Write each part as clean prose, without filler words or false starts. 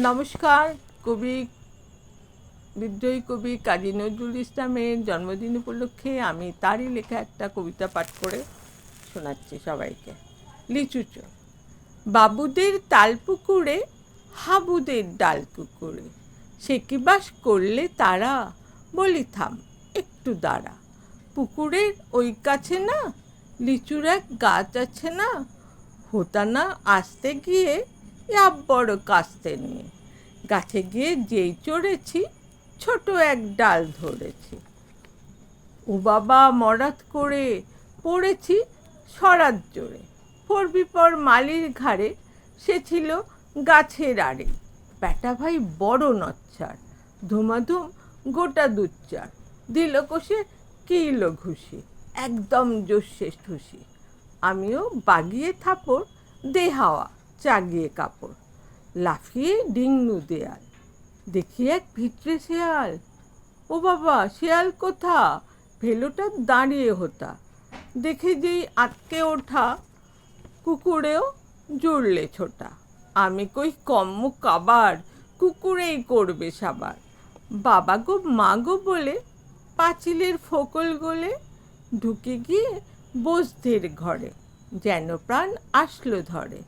নমস্কার। কবি বিদ্রোহী কবি কাজী নজরুল ইসলামের জন্মদিন উপলক্ষে আমি তারই লেখা একটা কবিতা পাঠ করে শোনাচ্ছি সবাইকে। লিচু চোর। বাবুদের তালপুকুরে হাবুদের ডাল কুকুরে, সে কি বাস করলে তারা, বলি থাম একটু দাঁড়া। পুকুরের ওই কাছে না লিচুর এক গাছ আছে না, হোতা না আসতে গিয়ে বড় কাস্তে নিয়ে গাছে গিয়ে যেই চড়েছি ছোট এক ডাল ধরেছি। ও বাবা মরাত করে পড়েছি সরাত জোরে, পড়বি পর মালির ঘাড়ে, সে ছিল গাছের আড়ে। ব্যাটা ভাই বড় নচ্ছার, ধুমাধুম গোটা দুচ্চার, দিল কষে কিল ঘুষি, একদম জোশে ঠুসি। আমিও বাগিয়ে থাপড়, দে হাওয়া চাগিয়ে কাপড়, লাফিয়ে ডিংনু দেয়াল, দেখি এক ভিতরে শেয়াল। ও বাবা শেয়াল কোথা, ভেলোটা দাঁড়িয়ে হোতা, দেখে যেই আটকে ওঠা কুকুরেও জুড়লে ছোটা। আমি কই কম্ম কাবার, কুকুরেই করবে সাবার। বাবা গো মা গো বলে পাঁচিলের ফোকল গলে ঢুকে গিয়ে বসদের ঘরে, যেন প্রাণ আসলো ধরে।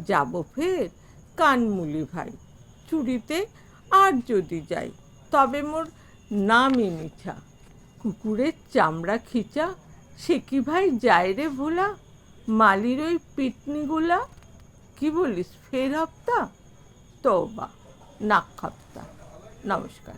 যাব ফের কানমুলি ভাই, চুরিতে আর যদি যাই, তবে মোর নামই মিছা। কুকুরের চামড়া খিচা, সে কি ভাই যায় রে ভোলা, মালির ওই পিটনিগুলা, কি বলিস ফের হপ্তা, তওবা নাক খাপ্তা। নমস্কার।